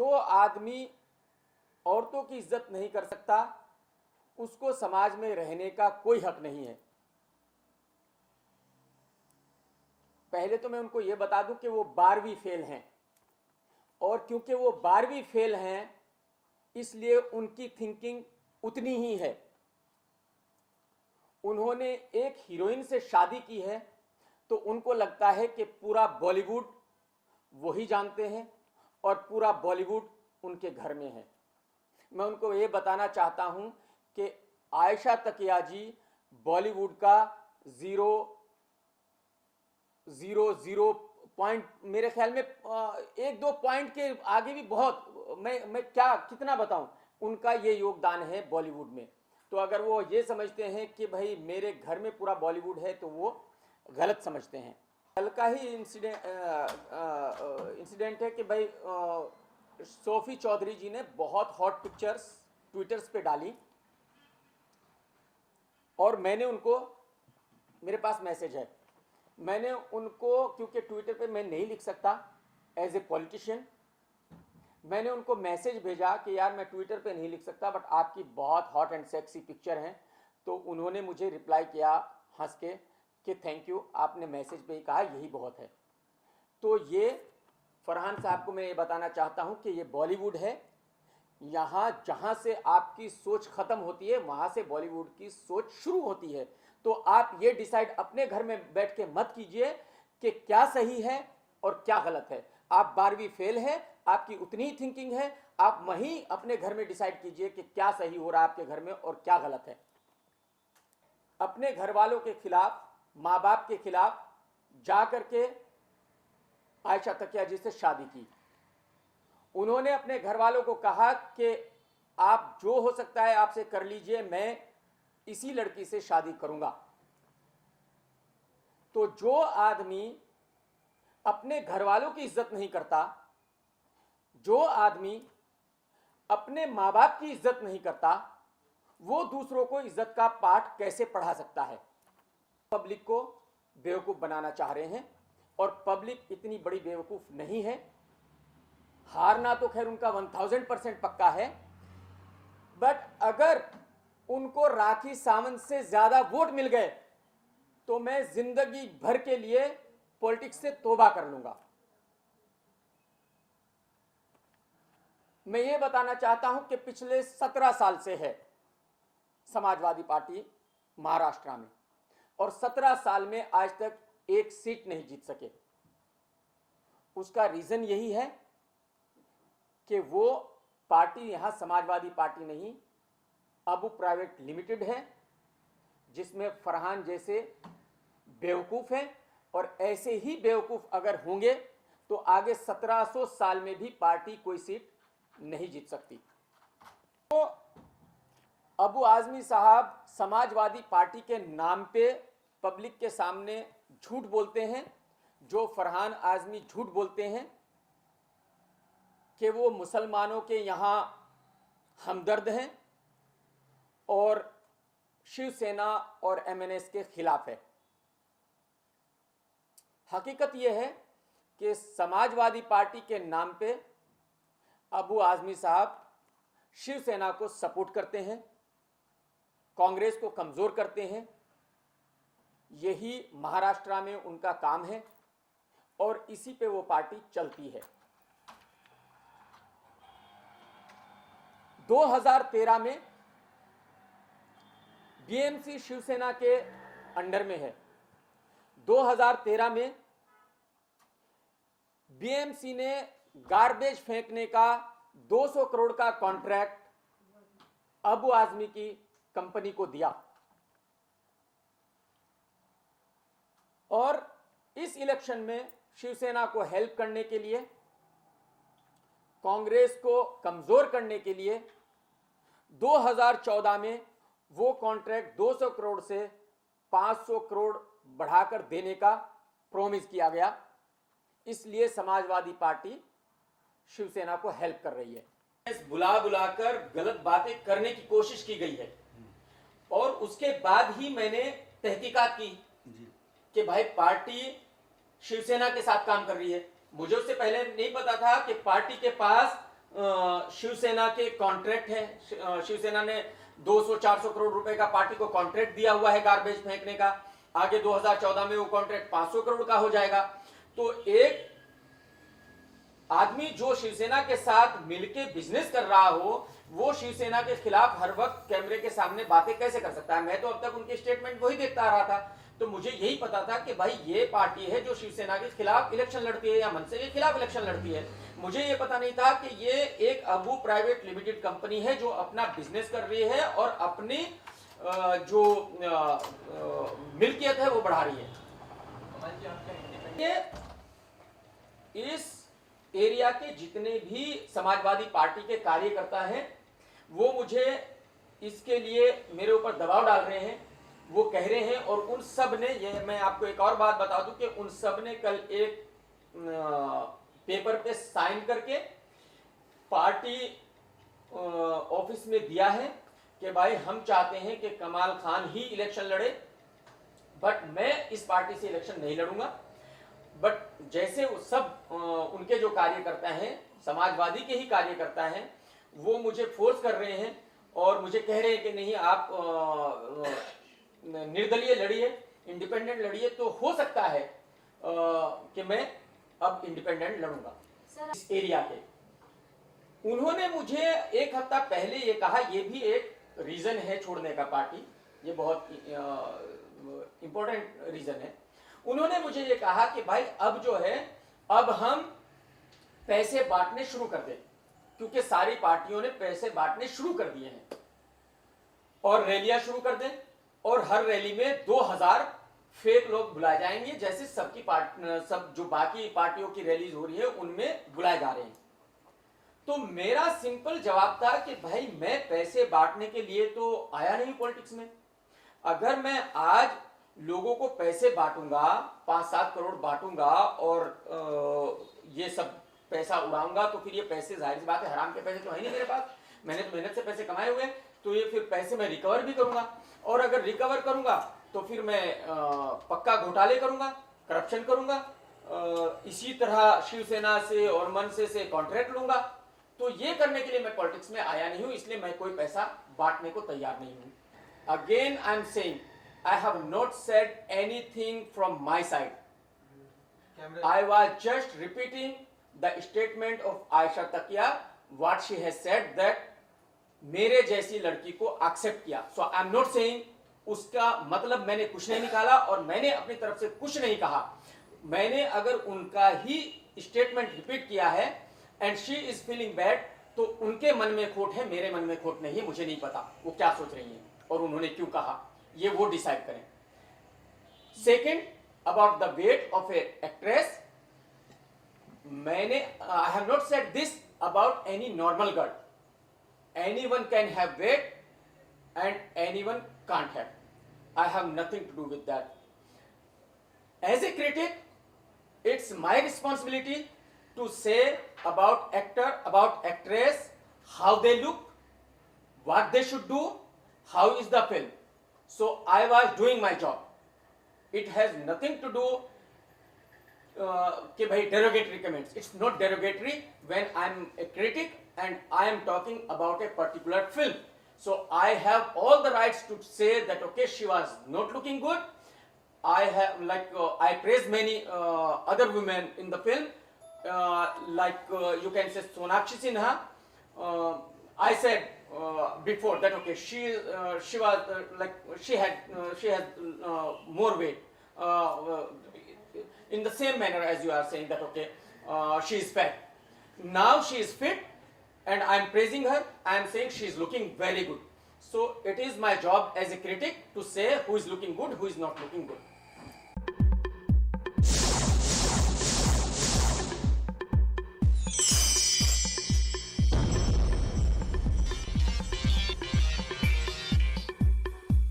जो आदमी औरतों की इज्जत नहीं कर सकता उसको समाज में रहने का कोई हक नहीं है। पहले तो मैं उनको यह बता दूं कि वो 12वीं फेल हैं, और क्योंकि वो 12वीं फेल हैं इसलिए उनकी थिंकिंग उतनी ही है। उन्होंने एक हीरोइन से शादी की है तो उनको लगता है कि पूरा बॉलीवुड वही जानते हैं और पूरा बॉलीवुड उनके घर में है। मैं उनको ये बताना चाहता हूं कि आयशा तकिया जी बॉलीवुड का 0.00 पॉइंट, मेरे ख्याल में 1-2 पॉइंट के आगे भी बहुत, मैं क्या कितना बताऊं, उनका ये योगदान है बॉलीवुड में। तो अगर वो ये समझते हैं कि भाई मेरे घर में पूरा बॉलीवुड है तो वो गलत समझते हैं। कल का ही इंसिडेंट है कि भाई सोफी चौधरी जी ने बहुत हॉट पिक्चर्स ट्विटर्स पे डाली और मैंने उनको, मेरे पास मैसेज है, मैंने उनको, क्योंकि ट्विटर पे मैं नहीं लिख सकता एज ए पॉलिटिशियन, मैंने उनको मैसेज भेजा कि यार मैं ट्विटर पे नहीं लिख सकता बट आपकी बहुत हॉट एंड सेक्सी पिक्चर हैं। तो उन्होंने मुझे रिप्लाई किया हंस के कि थैंक यू, आपने मैसेज पे ही कहा यही बहुत है। तो ये फरहान साहब को मैं ये बताना चाहता हूँ कि ये बॉलीवुड है, यहाँ जहाँ से आपकी सोच खत्म होती है वहाँ से बॉलीवुड की सोच शुरू होती है। तो आप ये डिसाइड अपने घर में बैठ के मत कीजिए कि क्या सही है और क्या गलत है। आप 12वीं फेल है, आपकी उतनी ही थिंकिंग है, आप वहीं अपने घर में डिसाइड कीजिए कि क्या सही हो रहा है आपके घर में और क्या गलत है। अपने घर वालों के खिलाफ, माँ बाप के खिलाफ जा करके आयशा तकिया जी से शादी की। उन्होंने अपने घर वालों को कहा कि आप जो हो सकता है आपसे कर लीजिए, मैं इसी लड़की से शादी करूंगा। तो जो आदमी अपने घर वालों की इज्जत नहीं करता, जो आदमी अपने माँ बाप की इज्जत नहीं करता, वो दूसरों को इज्जत का पाठ कैसे पढ़ा सकता है। पब्लिक को बेवकूफ बनाना चाह रहे हैं और पब्लिक इतनी बड़ी बेवकूफ नहीं है। हारना तो खैर उनका 1000% पक्का है, बट अगर उनको राखी सावंत से ज्यादा वोट मिल गए तो मैं जिंदगी भर के लिए पॉलिटिक्स से तौबा कर लूंगा। मैं ये बताना चाहता हूं कि पिछले 17 साल से है समाजवादी पार्टी महाराष्ट्र में, और 17 साल में आज तक एक सीट नहीं जीत सके। उसका रीजन यही है कि वो पार्टी यहां समाजवादी पार्टी नहीं, अबू प्राइवेट लिमिटेड है, जिसमें फरहान जैसे बेवकूफ हैं, और ऐसे ही बेवकूफ अगर होंगे तो आगे 1700 साल में भी पार्टी कोई सीट नहीं जीत सकती। तो अबू आजमी साहब समाजवादी पार्टी के नाम पे पब्लिक के सामने झूठ बोलते हैं, जो फरहान आजमी झूठ बोलते हैं कि वो मुसलमानों के यहां हमदर्द हैं और शिवसेना और एमएनएस के खिलाफ है। हकीकत यह है कि समाजवादी पार्टी के नाम पे अबू आजमी साहब शिवसेना को सपोर्ट करते हैं, कांग्रेस को कमजोर करते हैं। यही महाराष्ट्र में उनका काम है और इसी पे वो पार्टी चलती है। 2013 में बीएमसी शिवसेना के अंडर में है। 2013 में बीएमसी ने गार्बेज फेंकने का 200 करोड़ का कॉन्ट्रैक्ट अबू आजमी की कंपनी को दिया, और इस इलेक्शन में शिवसेना को हेल्प करने के लिए, कांग्रेस को कमजोर करने के लिए 2014 में वो कॉन्ट्रैक्ट 200 करोड़ से 500 करोड़ बढ़ाकर देने का प्रॉमिस किया गया। इसलिए समाजवादी पार्टी शिवसेना को हेल्प कर रही है। बुला बुलाकर गलत बातें करने की कोशिश की गई है, और उसके बाद ही मैंने तहकीकात की कि भाई पार्टी शिवसेना के साथ काम कर रही है। मुझे उससे पहले नहीं पता था कि पार्टी के पास शिवसेना के कॉन्ट्रैक्ट है, शिवसेना ने 200-400 करोड़ रुपए का पार्टी को कॉन्ट्रैक्ट दिया हुआ है गार्बेज फेंकने का। आगे 2014 में वो कॉन्ट्रैक्ट 500 करोड़ का हो जाएगा। तो एक आदमी जो शिवसेना के साथ मिलके बिजनेस कर रहा हो, वो शिवसेना के खिलाफ हर वक्त कैमरे के सामने बातें कैसे कर सकता है? मैं तो अब तक उनके स्टेटमेंट वही देखता आ रहा था। तो मुझे यही पता था कि भाई ये पार्टी है जो शिवसेना के खिलाफ इलेक्शन लड़ती है या मनसे के खिलाफ इलेक्शन लड़ती है। मुझे ये पता नहीं था कि ये एक अबू प्राइवेट लिमिटेड कंपनी है जो अपना बिजनेस कर रही है और अपनी जो मिल्कियत है वो बढ़ा रही है। ये इस एरिया के जितने भी समाजवादी पार्टी के कार्यकर्ता हैं वो मुझे इसके लिए मेरे ऊपर दबाव डाल रहे हैं, वो कह रहे हैं। और उन सब ने, ये मैं आपको एक और बात बता दूं कि उन सब ने कल एक पेपर पे साइन करके पार्टी ऑफिस में दिया है कि भाई हम चाहते हैं कि कमाल खान ही इलेक्शन लड़े, बट मैं इस पार्टी से इलेक्शन नहीं लड़ूंगा। बट जैसे सब उनके जो कार्यकर्ता हैं, समाजवादी के ही कार्यकर्ता हैं, वो मुझे फोर्स कर रहे हैं और मुझे कह रहे हैं कि नहीं आप निर्दलीय लड़िए, इंडिपेंडेंट लड़िए। तो हो सकता है कि मैं अब इंडिपेंडेंट लड़ूंगा इस एरिया के। उन्होंने मुझे एक हफ्ता पहले ये कहा, ये भी एक रीजन है छोड़ने का पार्टी, ये बहुत इंपॉर्टेंट रीजन है। उन्होंने मुझे ये कहा कि भाई अब जो है, अब हम पैसे बांटने शुरू कर दें, क्योंकि सारी पार्टियों ने पैसे बांटने शुरू कर दिए हैं, और रैलियां शुरू कर दें और हर रैली में 2000 फेक लोग बुलाए जाएंगे, जैसे सबकी सब जो बाकी पार्टियों की रैलीज हो रही है उनमें बुलाए जा रहे हैं। तो मेरा सिंपल जवाब था कि भाई मैं पैसे बांटने के लिए तो आया नहीं पॉलिटिक्स में। अगर मैं आज लोगों को पैसे बांटूंगा, 5-7 करोड़ बांटूंगा और ये सब पैसा उड़ाऊंगा, तो फिर ये पैसे, जाहिर सी बात है हराम के पैसे तो है नहीं मेरे पास, मैंने तो मेहनत से पैसे कमाए हुए, तो ये फिर पैसे मैं रिकवर भी करूंगा। और अगर रिकवर करूंगा तो फिर मैं पक्का घोटाले करूंगा, करप्शन करूंगा, इसी तरह शिवसेना से और मनसे से कॉन्ट्रैक्ट लूंगा। तो ये करने के लिए मैं पॉलिटिक्स में आया नहीं हूं, इसलिए मैं कोई पैसा बांटने को तैयार नहीं हूं। Again I am saying, I have not said anything from my side. I was just repeating the statement of Aisha Takia, what she has said, that मेरे जैसी लड़की को एक्सेप्ट किया। So I am not saying, उसका मतलब मैंने कुछ नहीं निकाला और मैंने अपनी तरफ से कुछ नहीं कहा। मैंने अगर उनका ही स्टेटमेंट रिपीट किया है and she is feeling bad, तो उनके मन में खोट है, मेरे मन में खोट नहीं है। मुझे नहीं पता वो क्या सोच रही हैं और उन्होंने क्यों कहा, ये वो डिसाइड करें। Second, about the weight of a actress, मैंने I have not said this about any normal girl. Anyone can have weight and anyone can't have. I have nothing to do with that. As a critic, it's my responsibility to say about actor, about actress, how they look, what they should do, how is the film. So I was doing my job. It has nothing to do कि भाई derogatory comments. It's not derogatory when I'm a critic and I am talking about a particular film. So I have all the rights to say that okay, she was not looking good. I have I praise many other women in the film, you can say Sonakshi Sinha. I said before that okay, she was she has more weight in the same manner as you are saying that okay, she is fat. Now she is fit and I am praising her. I am saying she is looking very good. So it is my job as a critic to say who is looking good, who is not looking good.